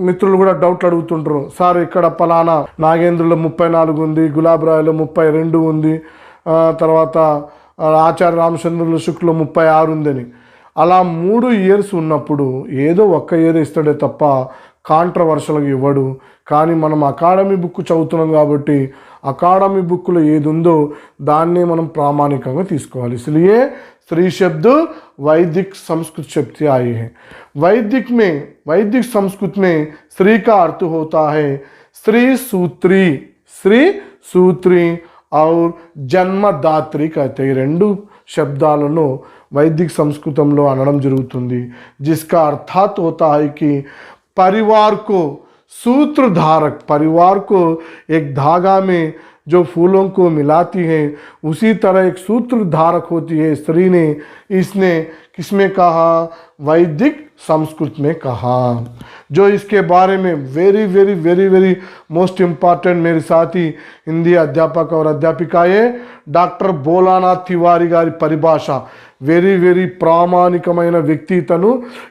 మిత్రులు కూడా డౌట్లు అడుగుతుంటారు, సార్ ఇక్కడ పలానా నాగేంద్రలో 34 ఉంది, గులాబరాయలో 32 ఉంది, తర్వాత ఆచార్య రామచంద్రుల శుక్లో 36 ఉందని. అలా 3 ఇయర్స్ ఉన్నప్పుడు ఏదో ఒక్క ఇయర్ ఇస్తాడే తప్ప కాంట్రవర్షల్గా ఇవ్వడు. కానీ మనం అకాడమీ బుక్ చదువుతున్నాం కాబట్టి అకాడమీ బుక్లో ఏది ఉందో దాన్నే మనం ప్రామాణికంగా తీసుకోవాలి. इसलिए स्त्री शब्द वैदिक संस्कृत शब्द से आए हैं. वैदिक संस्कृत में स्त्री का अर्थ होता है स्त्री सूत्री और जन्मदात्री कहते हैं. రెండు శబ్దాలను వైదిక్ సంస్కృతంలో అనడం జరుగుతుంది. जिसका अर्थात होता है कि परिवार को सूत्रधारक, परिवार को एक धागा में जो फूलों को मिलाती है उसी तरह एक सूत्रधारक होती है स्त्री ने. इसने किसमें कहा, वैदिक संस्कृत में कहा. जो इसके बारे में very very very very most important मेरे साथी हिंदी अध्यापक और अध्यापिकाएं डॉक्टर भोलानाथ तिवारी गारी परिभाषा వెరీ వెరీ ప్రామాణికమైన వ్యక్తి తను.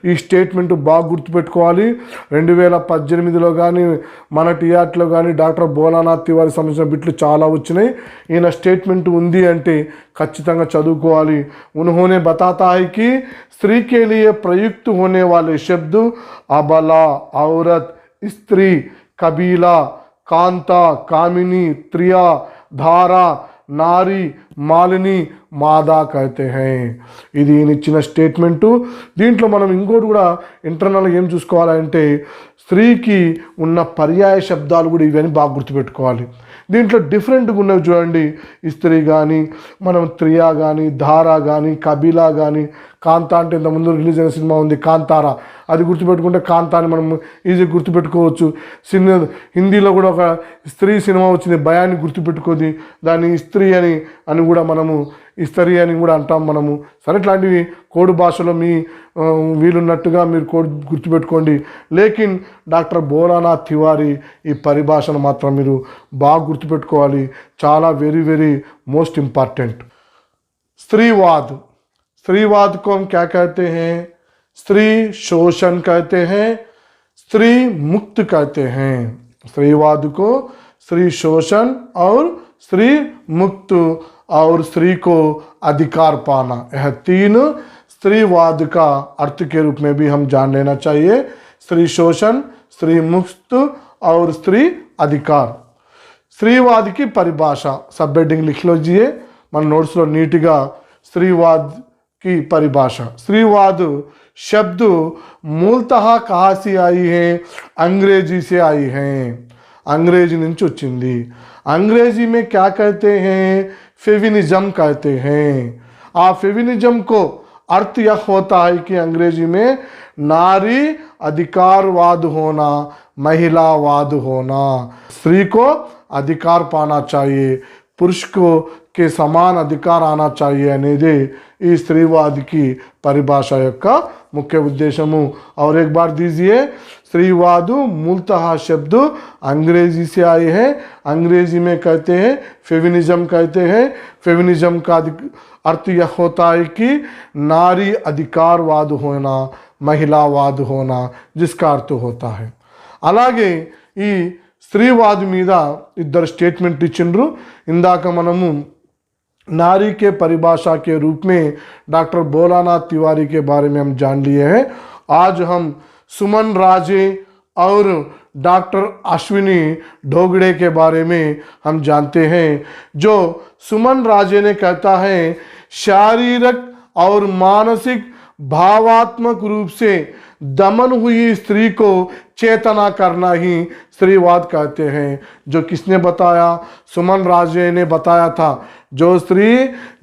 ఈ స్టేట్మెంట్ బాగా గుర్తుపెట్టుకోవాలి. 2018లో కానీ మన టీఆర్టీలో కానీ డాక్టర్ భోలానాథ్ తివారీ సంబంధించిన బిట్లు చాలా వచ్చినాయి. ఈయన స్టేట్మెంట్ ఉంది అంటే ఖచ్చితంగా చదువుకోవాలి. उन्होंने बताता है कि स्त्री के लिए प्रयुक्त होने वाले शब्द अबला, औरत, स्त्री, कबीला, కాంత, కామిని, త్రియ, ధార, నారి, మాలిని, మాదా कहते हैं. ఇది ఇచ్చిన స్టేట్మెంటు. దీంట్లో మనం ఇంకోటి కూడా ఇంటర్నల్గా ఏం చూసుకోవాలంటే స్త్రీకి ఉన్న పర్యాయ శబ్దాలు కూడా ఇవన్నీ బాగా గుర్తుపెట్టుకోవాలి. దీంట్లో డిఫరెంట్గా ఉన్నవి చూడండి. స్త్రీ కానీ, మనం త్రియా కానీ, ధారా కానీ, కబీలా కానీ, కాంత అంటే ఇంతకుముందు రిలీజ్ అయిన సినిమా ఉంది కాంతారా, అది గుర్తుపెట్టుకుంటే కాంతాని మనం ఈజీగా గుర్తుపెట్టుకోవచ్చు. హిందీలో కూడా ఒక స్త్రీ సినిమా వచ్చింది, భయాన్ని గుర్తుపెట్టుకోది, దాన్ని స్త్రీ అని కూడా మనము ఇస్తరి అని కూడా అంటాం మనము. సరే, ఇట్లాంటివి కోడ్ భాషలో మీ వీలున్నట్టుగా మీరు కోడ్ గుర్తుపెట్టుకోండి. లేకిన్ డాక్టర్ భోలానాథ్ తివారీ ఈ పరిభాషను మాత్రం మీరు బాగా గుర్తుపెట్టుకోవాలి. చాలా వెరీ వెరీ మోస్ట్ ఇంపార్టెंट. स्त्रीवाद. स्त्रीवाद को हम क्या कहते हैं? स्त्री शोषण कहते हैं, स्त्री मुक्त कहते हैं. स्त्रीवाद को स्त्री शोषण और स्त्री मुक्त और स्त्री को अधिकार पाना, यह तीन स्त्रीवाद का अर्थ के रूप में भी हम जान लेना चाहिए. स्त्री शोषण, स्त्री मुक्त और स्त्री अधिकार. स्त्रीवाद की परिभाषा सब हेडिंग लिख लीजिए, मन नोट्स लो नीटगा. स्त्रीवाद की परिभाषा. स्त्रीवाद शब्द मूलतः कहाँ से आई है? अंग्रेजी से आई है. अंग्रेजी నుంచి వచ్చింది. अंग्रेजी में क्या कहते हैं? फेमिनिज्म कहते हैं. आ फेमिनिज्म को अर्थ यह होता है कि अंग्रेजी में नारी अधिकारवाद होना, महिलावाद होना. स्त्री को अधिकार पाना चाहिए, पुरुष को के समान अधिकार आना चाहिए అనేది ఈ స్త్రీవాद की परिभाषा యొక్క मुख्य उद्देश्यము. और एक बार दीजिए, स्त्रीवाद मूलतः शब्द अंग्रेजी से आए हैं. अंग्रेजी में कहते हैं फेमिनिज्म कहते हैं. फेमिनिज्म का अर्थ यह होता है कि नारी अधिकारवाद होना, महिलावाद होना, जिसका अर्थ होता है. అలాగే ఈ స్త్రీవాद మీద ఇద్దరు స్టేట్మెంట్ ఇచ్చిండ్రు. ఇందాక మనము नारी के परिभाषा के रूप में डॉक्टर भोलानाथ तिवारी के बारे में हम जान लिए हैं. आज हम सुमन राजे और डॉक्टर अश्विनी ढोगड़े के बारे में हम जानते हैं. जो सुमन राजे ने कहता है, शारीरिक और मानसिक भावात्मक रूप से दमन हुई स्त्री को चेतना करना ही स्त्रीवाद कहते हैं. जो किसने बताया? सुमन राजे ने बताया था. जो स्त्री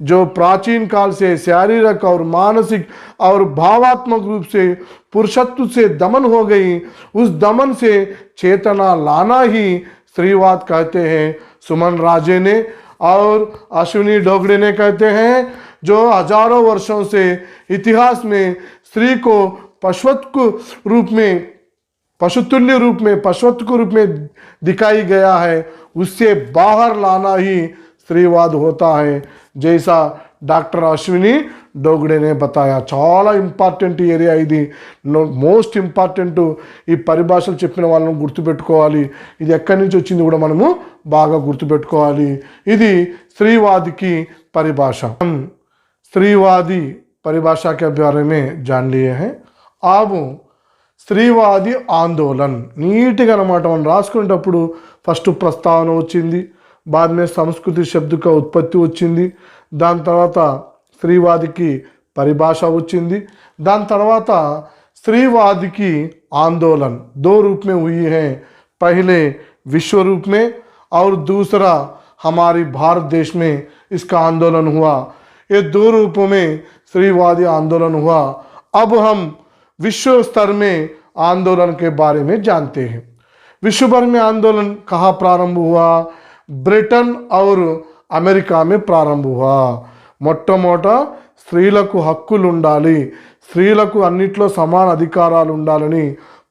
जो प्राचीन काल से शारीरिक और मानसिक और भावात्मक रूप से पुरुषत्व से दमन हो गई, उस दमन से चेतना लाना ही स्त्रीवाद कहते हैं सुमन राजे ने. और अश्विनी ढोगड़े ने कहते हैं, जो हजारों वर्षों से इतिहास में स्त्री को पशुत्व रूप में दिखाई गया है, उससे बाहर लाना ही स्त्रीवाद होता है, जैसा డాక్టర్ అశ్విని డోగ్డేనే బతాయా. చాలా ఇంపార్టెంట్ ఏరియా ఇది, మోస్ట్ ఇంపార్టెంట్. ఈ పరిభాషలు చెప్పిన వాళ్ళను గుర్తుపెట్టుకోవాలి. ఇది ఎక్కడి నుంచి వచ్చింది కూడా మనము బాగా గుర్తుపెట్టుకోవాలి. ఇది స్త్రీవాదికి పరిభాష. స్త్రీవాदी परिभाषा के बारे में जान लिए हैं. अब స్త్రీవాది ఆందోళన్ నీట్గా అన్నమాట మనం రాసుకునేటప్పుడు ఫస్ట్ ప్రస్తావన వచ్చింది, बाद में संस्कृति शब्द का उत्पत्ति వచ్చింది, దాని తర్వాత స్త్రీవాదికి పరిభాష వచ్చింది, దాని తర్వాత स्त्रीवादी की आंदोलन दो रूप में हुई है. पहले विश्व रूप में और दूसरा हमारी भारत देश में इसका आंदोलन हुआ. ये दो रूपों में स्त्रीवादी आंदोलन हुआ. अब हम विश्व स्तर में आंदोलन के बारे में जानते हैं. विश्व भर में आंदोलन कहाँ प्रारंभ हुआ? ब्रिटेन और अमेरिका में प्रारंभ हुआ. మొట్టమొదట స్త్రీలకు హక్కులు ఉండాలి, స్త్రీలకు అన్నిట్లో సమాన అధికారాలు ఉండాలని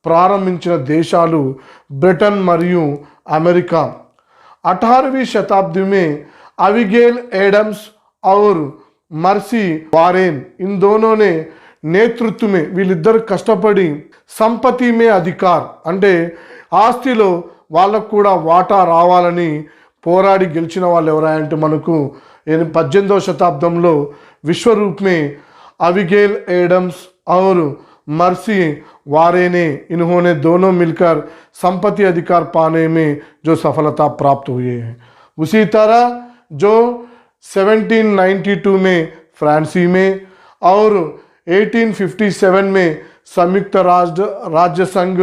ప్రారంభించిన దేశాలు బ్రిటన్ మరియు అమెరికా. 18वीं शताब्दी में अबिगेल एडम्स और मर्सी वारेन इन दोनों ने నేతృత్వం వీళ్ళిద్దరు కష్టపడి సంపత్తి మే అధికార్ అంటే ఆస్తిలో వాళ్ళకు కూడా వాటా రావాలని పోరాడి గెలిచిన వాళ్ళు ఎవరంటే మనకు 18వ శతాబ్దంలో విశ్వ రూప్ మే అబిగేల్ एडम्स और मर्सी वारेने, इन्होंने दोनों मिलकर संपत्ति अधिकार पाने में जो सफलता प्राप्त हुई है। उसी तरह जो 1792 में फ्रांसी में और 1857 में संयुक्त राज्य संघ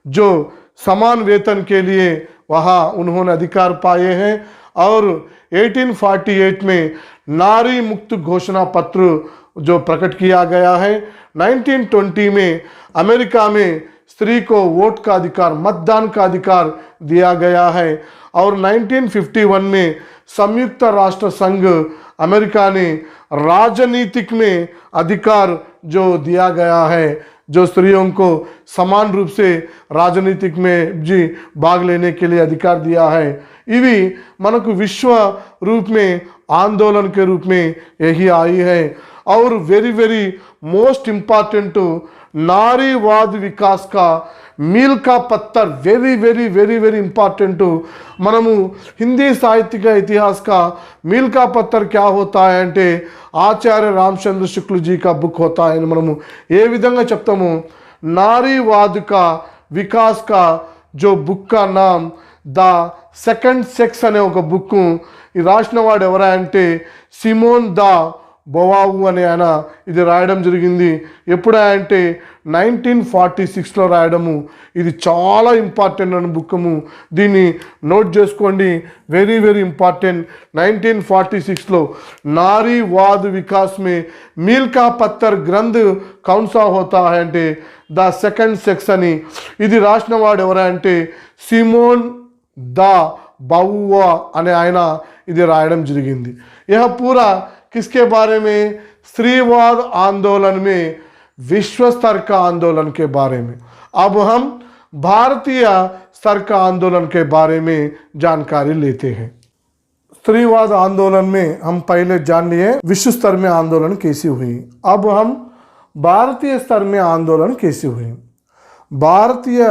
जो समान वेतन के लिए वहाँ उन्होंने अधिकार पाए हैं, और 1848 में नारी मुक्त घोषणा पत्र जो प्रकट किया गया है। 1920 में अमेरिका में स्त्री को वोट का अधिकार, मतदान का अधिकार दिया गया है, और 1951 में संयुक्त राष्ट्र संघ अमेरिका ने राजनीतिक में अधिकार जो दिया गया है, जो स्त्रियों को समान रूप से राजनीतिक में जी भाग लेने के लिए अधिकार दिया है। इवी मनकु विश्व रूप में आंदोलन के रूप में यही आई है। और वेरी वेरी मोस्ट इम्पॉर्टेंट नारीवाद विकास का मील का पत्थर, very very very very important. मनमु हिंदी साहित्य का इतिहास का मील का पत्थर क्या होता है అంటే आचार्य रामचंद्र शुक्ल जी का बुक होता है। मनमु ఏ విధంగా చెప్తాము, नारीवाद का विकास का जो बुक का नाम द सेकंड सेक्स అనే ఒక బుక్ ఈ రాసిన వాడు ఎవరా అంటే సిమోన్ ద బొవావు అనే ఆయన ఇది రాయడం జరిగింది. ఎప్పుడు అంటే 1946లో రాయడము. ఇది చాలా ఇంపార్టెంట్ అనే బుక్కము, దీన్ని నోట్ చేసుకోండి, వెరీ వెరీ ఇంపార్టెంట్. 1946లో नारीवाद विकास में मील का पत्थर ग्रंथ कौन सा होता है అంటే द सेकंड सेक्स అని. ఇది రాసిన వాడు ఎవరా అంటే సిమోన్ ద బౌవా అనే ఆయన ఇది రాయడం జరిగింది. यह पूरा किसके बारे में, स्त्रीवाद आंदोलन में, विश्व स्तर का आंदोलन के बारे में. अब हम भारतीय स्तर का आंदोलन के बारे में जानकारी लेते हैं. स्त्रीवाद आंदोलन में हम पहले जान लिए विश्व स्तर में आंदोलन कैसी हुई. अब हम भारतीय स्तर में आंदोलन कैसे हुई. भारतीय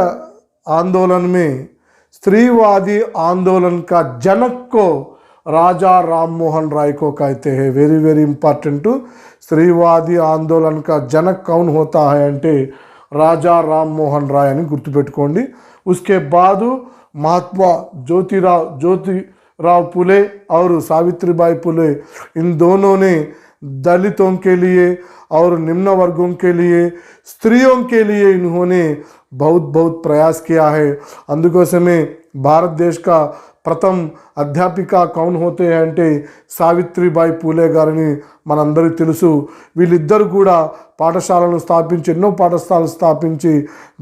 आंदोलन में स्त्रीवादी आंदोलन का जनक को राजा राम मोहन राय को कहते हैं. Very very important. स्त्रीवादी आंदोलन का जनक कौन होता है అంటే राजा राम मोहन राय అని గుర్తుపెట్టుకోండి. उसके बाद महात्मा ज्योतिराव फुले और सावित्रीबाई फुले, इन दोनों ने दलितों के लिए और निम्न वर्गों के लिए, स्त्रियों के लिए इन्होंने बहुत बहुत प्रयास किया है. అందుకోసమే भारत देश का ప్రథమ అధ్యాపిక కౌన్ హోతే అంటే సావిత్రిబాయి పూలే గారిని మనందరికీ తెలుసు. వీళ్ళిద్దరు కూడా పాఠశాలను స్థాపించి, ఎన్నో పాఠశాలలు స్థాపించి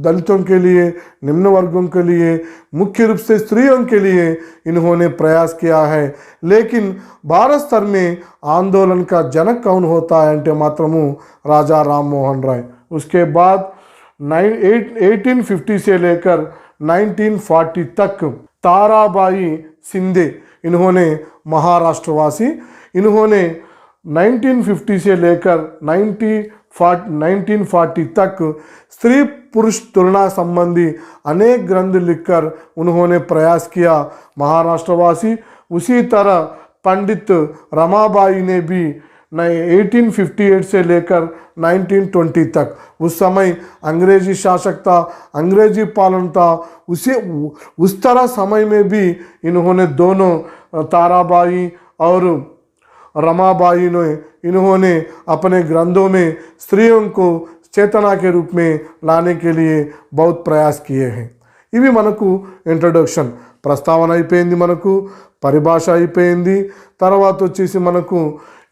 दलितों के लिए, निम्न वर्गों के लिए, मुख्य रूप से स्त्रियों के लिए इन्होंने प्रयास किया है. लेकिन भारत स्तर में आंदोलन का जनक कौन होता है అంటే మాత్రము राजा राम मोहन राय. उसके बाद 1850 से लेकर 1940 तक ताराबाई सिंधे, इन्होंने महाराष्ट्रवासी, इन्होंने 1950 से लेकर 1940 तक स्त्री पुरुष तुलना संबंधी अनेक ग्रंथ लिखकर उन्होंने प्रयास किया, महाराष्ट्रवासी. उसी तरह पंडित रमाबाई ने भी 1858 से लेकर 1920 तक, उस समय अंग्रेजी शासक था, अंग्रेजी पालन था, उस तरह समय में भी इन्होंने दोनों ताराबाई और रमाबाई ने इन्होंने अपने ग्रंथों में स्त्रियों को चेतना के रूप में लाने के लिए बहुत प्रयास किए हैं. ఇవి మనకు ఇంట్రడక్షన్, ప్రస్తావన అయిపోయింది, మనకు పరిభాష అయిపోయింది. తర్వాత వచ్చేసి మనకు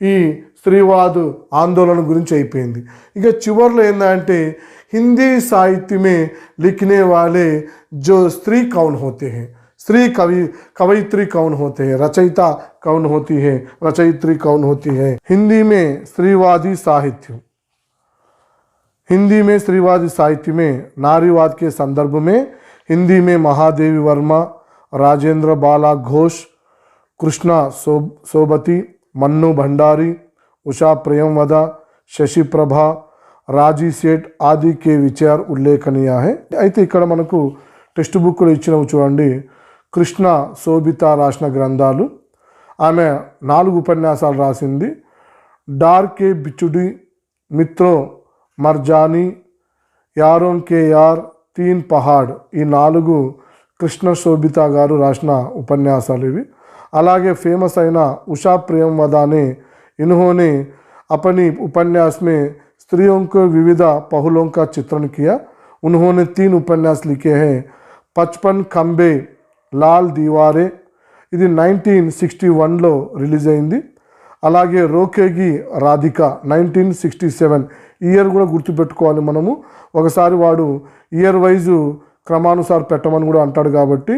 ఈ स्त्रीवाद आंदोलन गुరించి అయిపోయింది. ఇక చివర్లో ఏందంటే हिंदी साहित्य में लिखने वाले जो स्त्री कौन होते हैं, स्त्री कवयित्री कौन होते हैं, रचयिता कौन होती है, रचयित्री कौन होती है. हिंदी में स्त्रीवादी साहित्य, हिंदी में स्त्रीवादी साहित्य में नारीवाद के संदर्भ में हिंदी में महादेवी वर्मा, राजेंद्र बाला घोष, कृष्णा सोबती, मन्नू भंडारी, उषा प्रेमवदा, शशि प्रभा, राजी सेठ आदि के विचार उल्लेखनीय है. అయితే ఇక్కడ మనకు టెక్స్ట్ బుక్లో ఇచ్చినవి చూడండి. కృష్ణ శోభిత రాసిన గ్రంథాలు, ఆమె 4 ఉపన్యాసాలు రాసింది. డార్ కే బిచుడి, మిత్రో మర్జానీ, యారోం కే యార్, తీన్ పహాడ్, ఈ 4 కృష్ణ శోభిత గారు రాసిన ఉపన్యాసాలు ఇవి. అలాగే ఫేమస్ అయిన ఉషా ప్రియంవదా ने इन्होंने अपनी उपन्यास में स्त्रियों को विविध पहलुओं का चित्रण किया. उन्होंने 3 उपन्यास लिखे हैं. 55 खंबे, लाल दीवारें, ఇది 1961లో రిలీజ్ అయింది. అలాగే రోకేగి రాధిక 1967, ఇయర్ కూడా గుర్తుపెట్టుకోవాలి మనము. ఒకసారి వాడు ఇయర్ వైజు క్రమానుసారం పెట్టమని కూడా అంటాడు కాబట్టి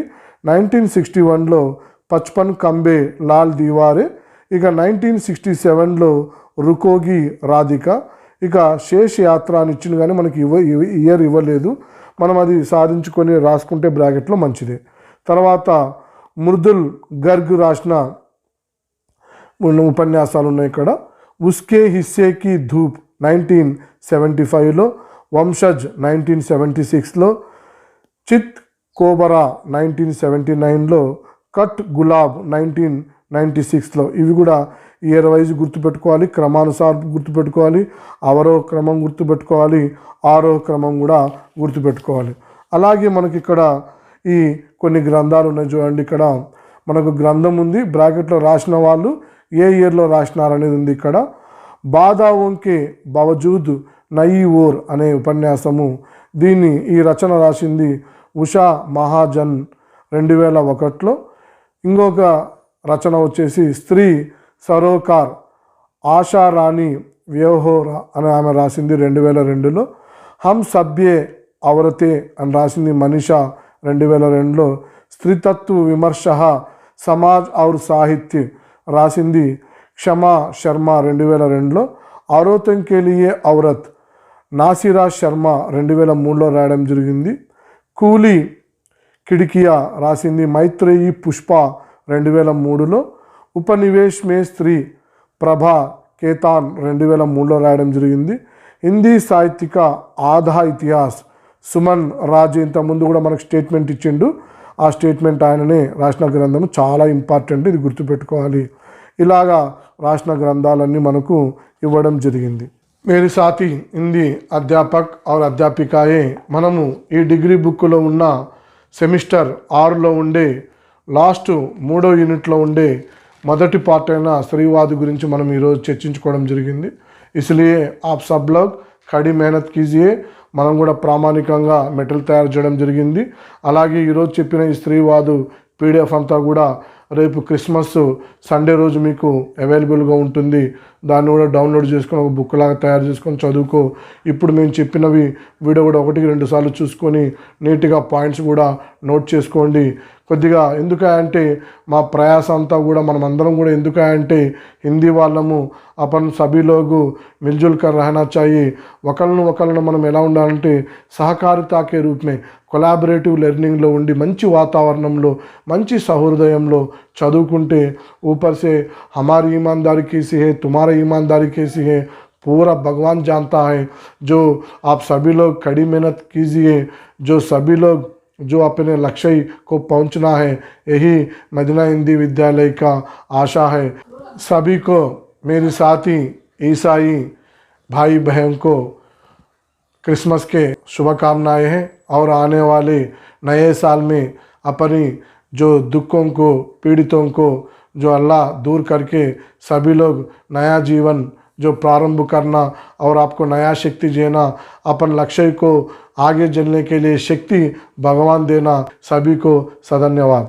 1961లో 55 కంబే లాల్ దీవారే, ఇక 1967లో రుకోగి రాధిక, ఇక శేష్ యాత్ర అని ఇచ్చింది కానీ మనకి ఇయర్ ఇవ్వలేదు. మనం అది సాధించుకొని రాసుకుంటే బ్రాకెట్లో మంచిదే. తర్వాత మృదుల్ గర్గ్ రాసిన ఉపన్యాసాలు ఉన్నాయి ఇక్కడ. ఉస్కే హిస్సేకి ధూప్ 1975లో, వంశజ్ 1976లో, చిత్ కోబరా 1979లో, కట్ గులాబ్ 1996లో. ఇవి కూడా ఇయర్ వైజ్ గుర్తుపెట్టుకోవాలి, క్రమానుసారం గుర్తుపెట్టుకోవాలి, అవరోహ క్రమం గుర్తుపెట్టుకోవాలి, ఆరోహ క్రమం కూడా గుర్తుపెట్టుకోవాలి. అలాగే మనకి ఇక్కడ ఈ కొన్ని గ్రంథాలు ఉన్నాయి చూడండి. ఇక్కడ మనకు గ్రంథం ఉంది, బ్రాకెట్లో రాసిన వాళ్ళు ఏ ఇయర్లో రాసినారనేది ఉంది ఇక్కడ. బాదావంకే బావజూద్ నయీ ఓర్ అనే ఉపన్యాసము, ఈ రచన రాసింది ఉషా మహాజన్ 2001లో. ఇంకొక రచన వచ్చేసి స్త్రీ సరోకార్ ఆశారాణి వ్యవహోరా అని ఆమె రాసింది 2002లో. హమ్ సభ్యే ఔరతే అని రాసింది మనీషా 2002లో. స్త్రీతత్వ విమర్శ సమాజ్ ఔర్ సాహిత్య రాసింది క్షమా శర్మ 2002లో. ఔరతం కే లియే ఔరత్ నాసిరా శర్మ 2003లో రాయడం జరిగింది. కూలీ కిడికియా రాసింది మైత్రేయి పుష్ప 2003లో. ఉపనివేశ్ మే స్త్రీ ప్రభా కేతాన్ 2003లో రాయడం జరిగింది. హిందీ సాహిత్యిక ఆధా ఇతిహాస్ సుమన్ రాజు ఇంతకుముందు కూడా మనకు స్టేట్మెంట్ ఇచ్చిండు. ఆ స్టేట్మెంట్ ఆయననే రాసిన గ్రంథము, చాలా ఇంపార్టెంట్, ఇది గుర్తుపెట్టుకోవాలి. ఇలాగా రాసిన గ్రంథాలన్నీ మనకు ఇవ్వడం జరిగింది. మేరీ సాథీ హిందీ అధ్యాపక్ और అధ్యాపికాయే, మనము ఈ డిగ్రీ బుక్లో ఉన్న సెమిస్టర్ 6లో ఉండే లాస్ట్ 3వ యూనిట్లో ఉండే మొదటి పార్ట్ అయిన స్త్రీవాది గురించి మనం ఈరోజు చర్చించుకోవడం జరిగింది. ఇస్లియే ఆప్ సబ్ లోగ్ కడి మెహనత్ కీజియే, మనం కూడా ప్రామాణికంగా మెటీరియల్ తయారు చేయడం జరిగింది. అలాగే ఈరోజు చెప్పిన ఈ స్త్రీవాదు పీడిఎఫ్ అంతా కూడా రేపు క్రిస్మస్ సండే రోజు మీకు అవైలబుల్గా ఉంటుంది. దాన్ని కూడా డౌన్లోడ్ చేసుకొని ఒక బుక్ లాగా తయారు చేసుకొని చదువుకో. ఇప్పుడు మేము చెప్పినవి వీడియో కూడా 1-2 సార్లు చూసుకొని నీట్గా పాయింట్స్ కూడా నోట్ చేసుకోండి. కొద్దిగా ఎందుకంటే మా ప్రయాస అంతా కూడా మనం అందరం కూడా ఎందుకంటే హిందీ వాళ్ళము अपन सभी लोग मिलजुल कर रहना चाहिए. ఒకళ్ళను మనం ఎలా ఉండాలంటే సహకారితాకే రూపమే కొలాబరేటివ్ లెర్నింగ్లో ఉండి మంచి వాతావరణంలో మంచి సహృదయంలో చదువుకుంటే ऊपर से हमारी ईमानदारी कैसी है, तुम्हारा ईमानदारी कैसी है, पूरा भगवान जानता है. जो आप सभी लोग कड़ी मेहनत कीजिए, जो सभी लोग जो अपने लक्ष्य को पहुंचना है, यही मदीना हिंदी विद्यालय का आशा है. सभी को मेरे साथी ईसाई भाई बहन को क्रिसमस के शुभकामनाएं हैं. और आने वाले नए साल में अपनी जो दुखों को, पीड़ितों को जो अल्लाह दूर करके सभी लोग नया जीवन जो प्रारंभ करना और आपको नया शक्ति देना, अपन लक्ष्य को आगे चलने के लिए शक्ति भगवान देना. सभी को सधन्यवाद.